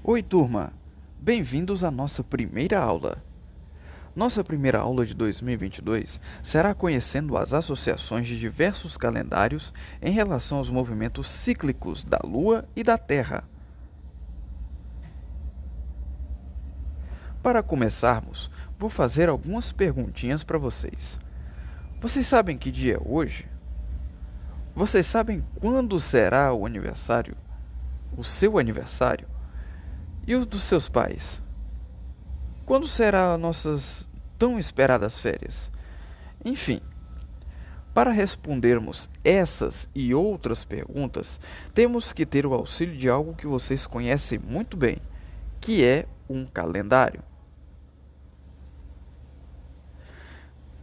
Oi, turma! Bem-vindos à nossa primeira aula. Nossa primeira aula de 2022 será conhecendo as associações de diversos calendários em relação aos movimentos cíclicos da Lua e da Terra. Para começarmos, vou fazer algumas perguntinhas para vocês. Vocês sabem que dia é hoje? Vocês sabem quando será o aniversário? O seu aniversário? E os dos seus pais? Quando será nossas tão esperadas férias? Enfim, para respondermos essas e outras perguntas, temos que ter o auxílio de algo que vocês conhecem muito bem, que é um calendário.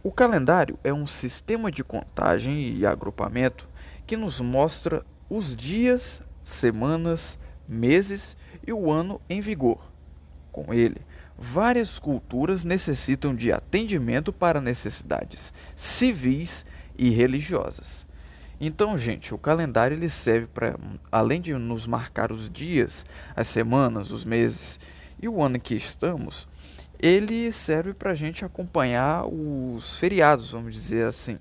O calendário é um sistema de contagem e agrupamento que nos mostra os dias, semanas, meses e o ano em vigor. Com ele, várias culturas necessitam de atendimento para necessidades civis e religiosas. Então, gente, o calendário ele serve para, além de nos marcar os dias, as semanas, os meses e o ano em que estamos, ele serve para a gente acompanhar os feriados, vamos dizer assim,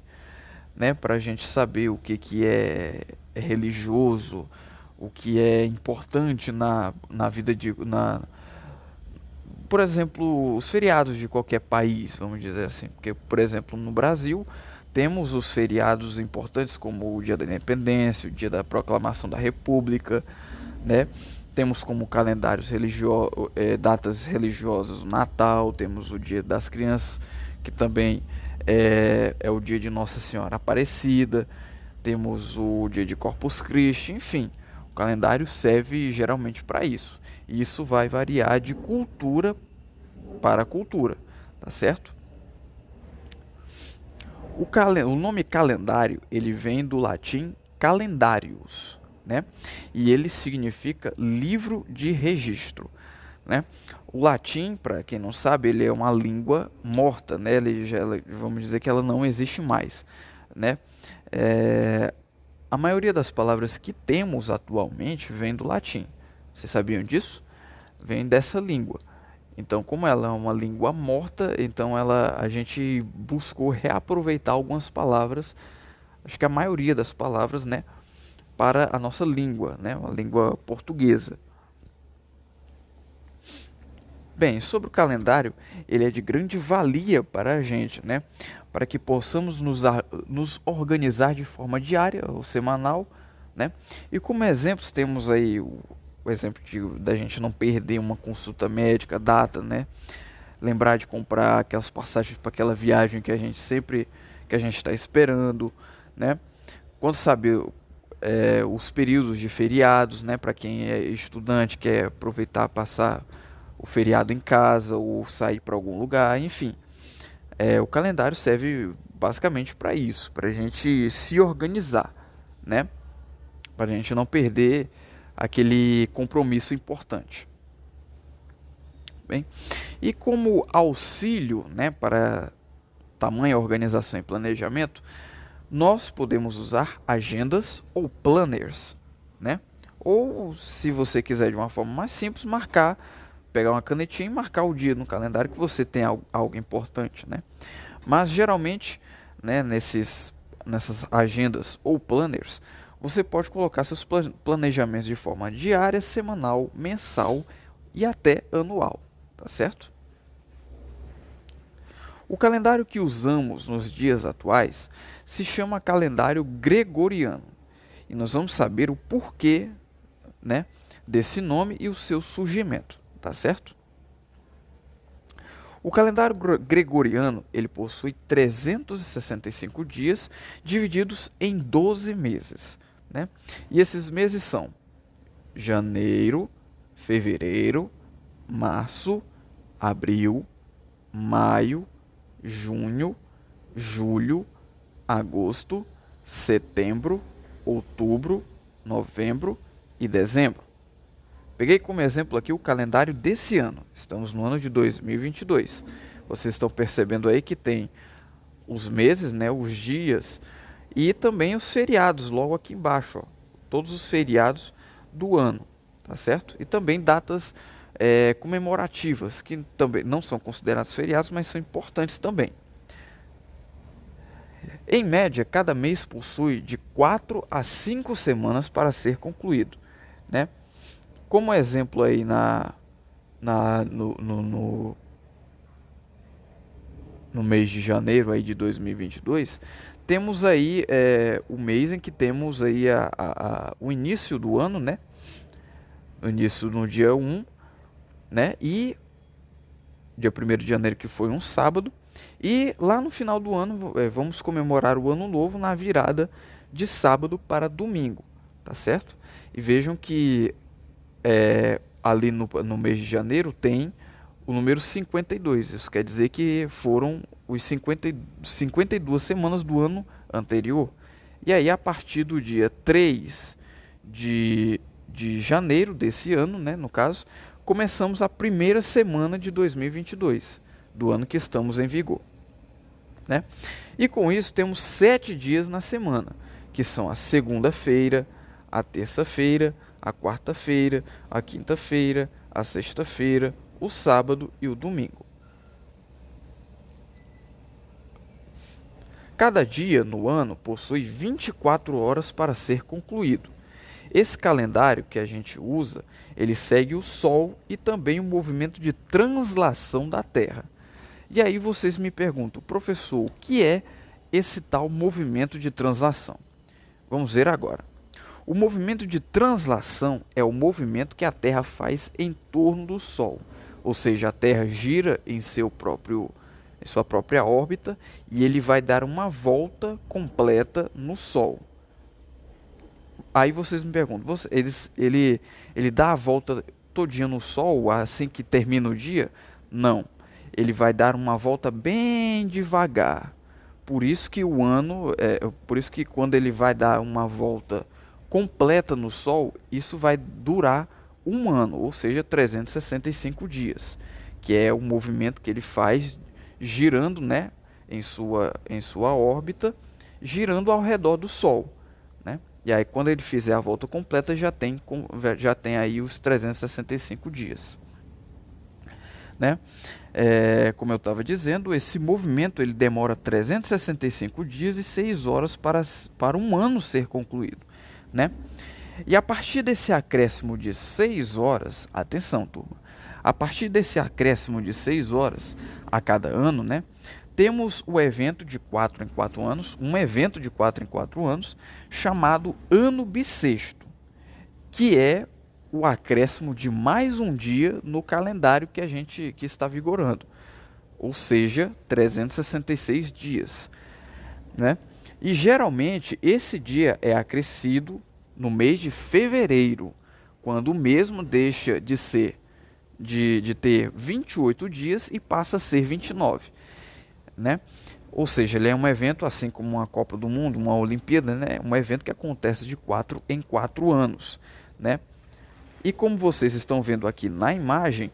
né? Para a gente saber o que é religioso, o que é importante na vida por exemplo, os feriados de qualquer país, vamos dizer assim. Porque, por exemplo, no Brasil, temos os feriados importantes como o Dia da Independência, o Dia da Proclamação da República, né? Temos como calendários datas religiosas o Natal, temos o Dia das Crianças, que também é o dia de Nossa Senhora Aparecida, temos o dia de Corpus Christi, enfim. O calendário serve geralmente para isso. E isso vai variar de cultura para cultura, tá certo? O nome calendário, ele vem do latim calendarius, né? E ele significa livro de registro, né? O latim, para quem não sabe, ele é uma língua morta, né? Vamos dizer que ela não existe mais, né? A maioria das palavras que temos atualmente vem do latim. Vocês sabiam disso? Vem dessa língua. Então, como ela é uma língua morta, então a gente buscou reaproveitar algumas palavras, acho que a maioria das palavras, né, para a nossa língua, né, a língua portuguesa. Bem, sobre o calendário, ele é de grande valia para a gente, né, para que possamos nos organizar de forma diária ou semanal, né, e como exemplos temos aí o exemplo da gente não perder uma consulta médica, data, né? Lembrar de comprar aquelas passagens para aquela viagem que a gente está esperando, né? Quando sabe os períodos de feriados, né? Para quem é estudante, quer aproveitar passar o feriado em casa ou sair para algum lugar, enfim. O calendário serve basicamente para isso, para a gente se organizar, né? Para a gente não perder aquele compromisso importante. Bem, e como auxílio, né, para tamanha organização e planejamento, nós podemos usar agendas ou planners, né? Ou, se você quiser de uma forma mais simples, pegar uma canetinha e marcar o dia no calendário que você tem algo importante, né? Mas geralmente, né, nessas agendas ou planners, você pode colocar seus planejamentos de forma diária, semanal, mensal e até anual, tá certo? O calendário que usamos nos dias atuais se chama calendário gregoriano. E nós vamos saber o porquê, né, desse nome e o seu surgimento, tá certo? O calendário gregoriano, ele possui 365 dias divididos em 12 meses, né? E esses meses são janeiro, fevereiro, março, abril, maio, junho, julho, agosto, setembro, outubro, novembro e dezembro. Peguei como exemplo aqui o calendário desse ano. Estamos no ano de 2022. Vocês estão percebendo aí que tem os meses, né, os dias e também os feriados logo aqui embaixo, ó. Todos os feriados do ano, tá certo? E também datas comemorativas, que também não são considerados feriados, mas são importantes também. Em média, cada mês possui de 4 a 5 semanas para ser concluído, né? Como exemplo aí no mês de janeiro aí de 2022, temos aí o mês em que temos aí o início do ano, né? O início no dia 1, né? E dia 1º de janeiro, que foi um sábado. E lá no final do ano, vamos comemorar o ano novo na virada de sábado para domingo, tá certo? E vejam que ali no mês de janeiro tem o número 52. Isso quer dizer que foram os 52 semanas do ano anterior. E aí, a partir do dia 3 de janeiro desse ano, né, no caso, começamos a primeira semana de 2022, do ano que estamos em vigor, né? E com isso temos 7 dias na semana, que são a segunda-feira, a terça-feira, a quarta-feira, a quinta-feira, a sexta-feira, o sábado e o domingo. Cada dia no ano possui 24 horas para ser concluído. Esse calendário que a gente usa, ele segue o Sol e também o movimento de translação da Terra. E aí vocês me perguntam, professor, o que é esse tal movimento de translação? Vamos ver agora. O movimento de translação é o movimento que a Terra faz em torno do Sol. Ou seja, a Terra gira em sua própria órbita e ele vai dar uma volta completa no Sol. Aí vocês me perguntam, ele dá a volta todinha no Sol assim que termina o dia? Não, ele vai dar uma volta bem devagar. Por isso que por isso que quando ele vai dar uma volta completa no Sol, isso vai durar um ano, ou seja, 365 dias, que é o movimento que ele faz girando, né, em sua órbita, girando ao redor do Sol, né? E aí quando ele fizer a volta completa, já tem aí os 365 dias, né? Como eu estava dizendo, esse movimento ele demora 365 dias e 6 horas para um ano ser concluído, né? E a partir desse acréscimo de 6 horas, atenção turma, a partir desse acréscimo de 6 horas a cada ano, né, temos o evento de 4 em 4 anos, um evento de 4 em 4 anos, chamado ano bissexto, que é o acréscimo de mais um dia no calendário que está vigorando, ou seja, 366 dias, né? E geralmente esse dia é acrescido no mês de fevereiro, quando o mesmo deixa de ter 28 dias e passa a ser 29, né? Ou seja, ele é um evento assim como uma Copa do Mundo, uma Olimpíada, né? Um evento que acontece de 4 em 4 anos, né? E como vocês estão vendo aqui na imagem,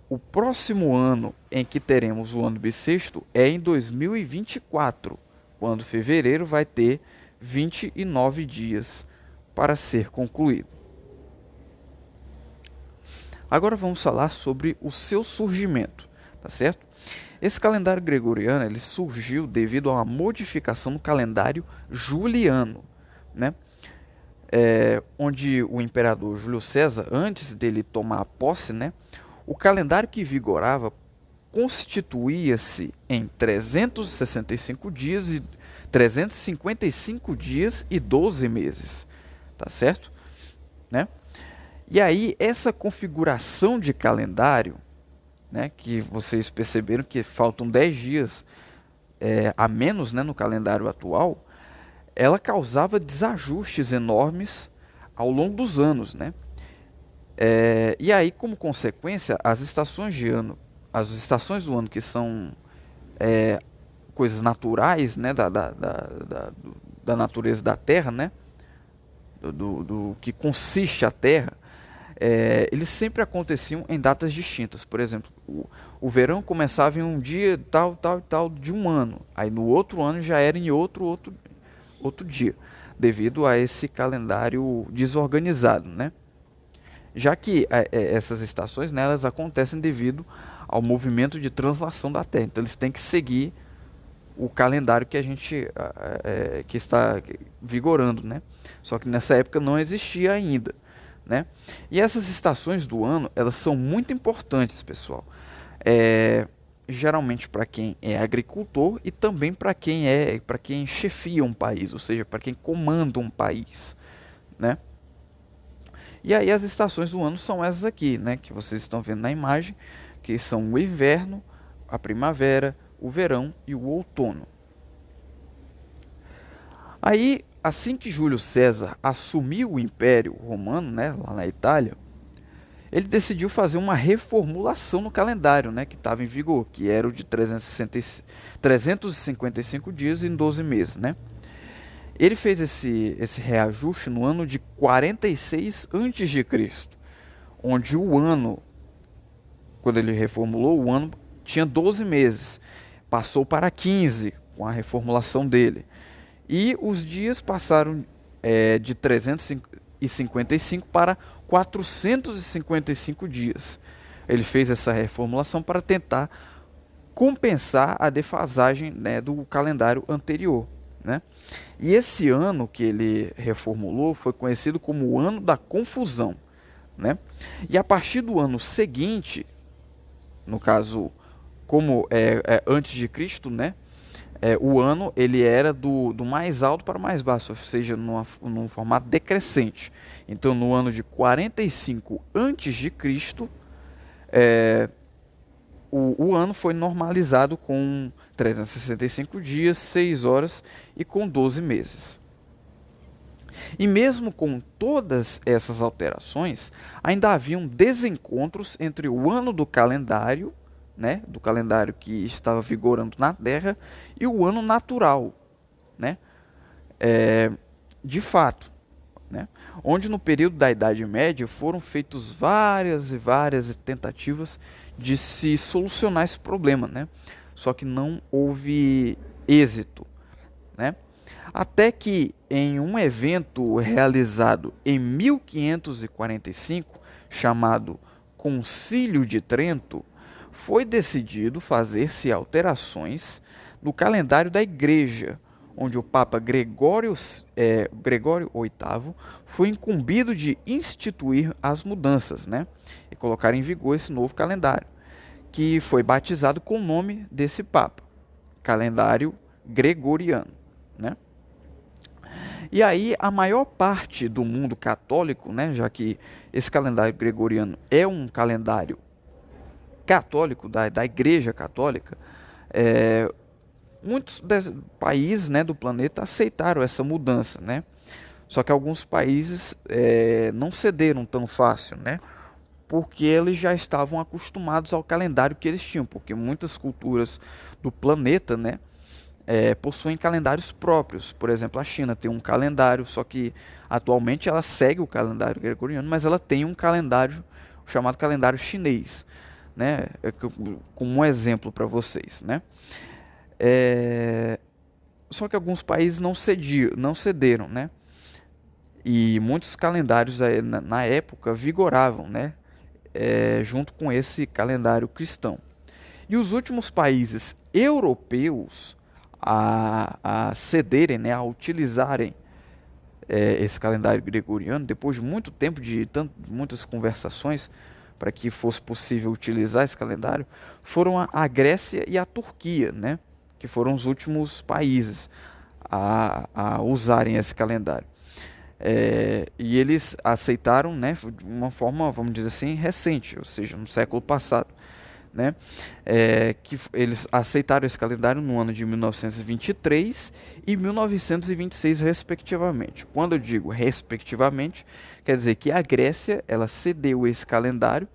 o próximo ano em que teremos o ano bissexto é em 2024, quando fevereiro vai ter 29 dias para ser concluído. Agora vamos falar sobre o seu surgimento, tá certo? Esse calendário gregoriano ele surgiu devido a uma modificação no calendário juliano, né? Onde o imperador Júlio César, antes dele tomar posse, né, o calendário que vigorava constituía-se em 365 dias e 355 dias e 12 meses, tá certo? Né? E aí essa configuração de calendário, né, que vocês perceberam que faltam 10 dias a menos, né, no calendário atual, ela causava desajustes enormes ao longo dos anos, né? E aí, como consequência, as estações do ano que são coisas naturais, né, da natureza da Terra, né, do que consiste a Terra, eles sempre aconteciam em datas distintas. Por exemplo, o verão começava em um dia tal de um ano, aí no outro ano já era em outro dia, devido a esse calendário desorganizado, né? já que essas estações, né, elas acontecem devido ao movimento de translação da Terra. Então eles têm que seguir o calendário que a gente que está vigorando, né? Só que nessa época não existia ainda, né? E essas estações do ano, elas são muito importantes, pessoal. Geralmente para quem é agricultor e também para quem chefia um país, ou seja, para quem comanda um país, né? E aí as estações do ano são essas aqui, né, que vocês estão vendo na imagem, que são o inverno, a primavera, o verão e o outono. Aí, assim que Júlio César assumiu o Império Romano, né, lá na Itália, ele decidiu fazer uma reformulação no calendário, né, que estava em vigor, que era o de 355 dias em 12 meses, né? Ele fez esse reajuste no ano de 46 a.C., onde o ano, quando ele reformulou, o ano tinha 12 meses. Passou para 15 com a reformulação dele. E os dias passaram de 355 para 455 dias. Ele fez essa reformulação para tentar compensar a defasagem, né, do calendário anterior, né? E esse ano que ele reformulou foi conhecido como o ano da confusão, né? E a partir do ano seguinte, no caso, como antes de Cristo, né? O ano ele era do mais alto para o mais baixo, ou seja, num formato decrescente. Então, no ano de 45 antes de Cristo, o ano foi normalizado com 365 dias, 6 horas e com 12 meses. E mesmo com todas essas alterações, ainda haviam desencontros entre o ano do calendário, né, do calendário que estava vigorando na Terra, e o ano natural, né, de fato, né, onde no período da Idade Média foram feitas várias e várias tentativas de se solucionar esse problema, né, só que não houve êxito, né. Até que em um evento realizado em 1545, chamado Concílio de Trento, foi decidido fazer-se alterações no calendário da Igreja, onde o Papa Gregório VIII foi incumbido de instituir as mudanças, né, e colocar em vigor esse novo calendário, que foi batizado com o nome desse Papa, calendário gregoriano, né? E aí a maior parte do mundo católico, né, já que esse calendário gregoriano é um calendário católico, da Igreja Católica, muitos países, né, do planeta aceitaram essa mudança, né? Só que alguns países não cederam tão fácil, né? Porque eles já estavam acostumados ao calendário que eles tinham, porque muitas culturas do planeta, né, possuem calendários próprios. Por exemplo, a China tem um calendário, só que atualmente ela segue o calendário gregoriano, mas ela tem um calendário chamado calendário chinês, né? Como um exemplo para vocês, né? Só que alguns países não cederam, né? E muitos calendários na época vigoravam, né? Junto com esse calendário cristão. E os últimos países europeus a cederem, né, a utilizarem esse calendário gregoriano, depois de muito tempo, de muitas conversações para que fosse possível utilizar esse calendário, foram a Grécia e a Turquia, né, que foram os últimos países a usarem esse calendário. E eles aceitaram, né, de uma forma, vamos dizer assim, recente, ou seja, no século passado, né, que eles aceitaram esse calendário no ano de 1923 e 1926, respectivamente. Quando eu digo respectivamente, quer dizer que a Grécia ela cedeu esse calendário,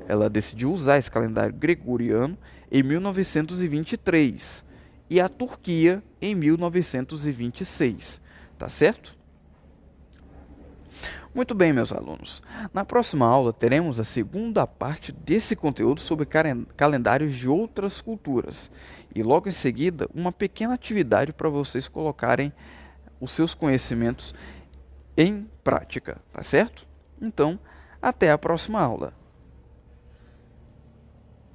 ela decidiu usar esse calendário gregoriano em 1923 e a Turquia em 1926, tá certo? Muito bem, meus alunos. Na próxima aula teremos a segunda parte desse conteúdo sobre calendários de outras culturas e logo em seguida uma pequena atividade para vocês colocarem os seus conhecimentos em prática, tá certo? Então, Até a próxima aula.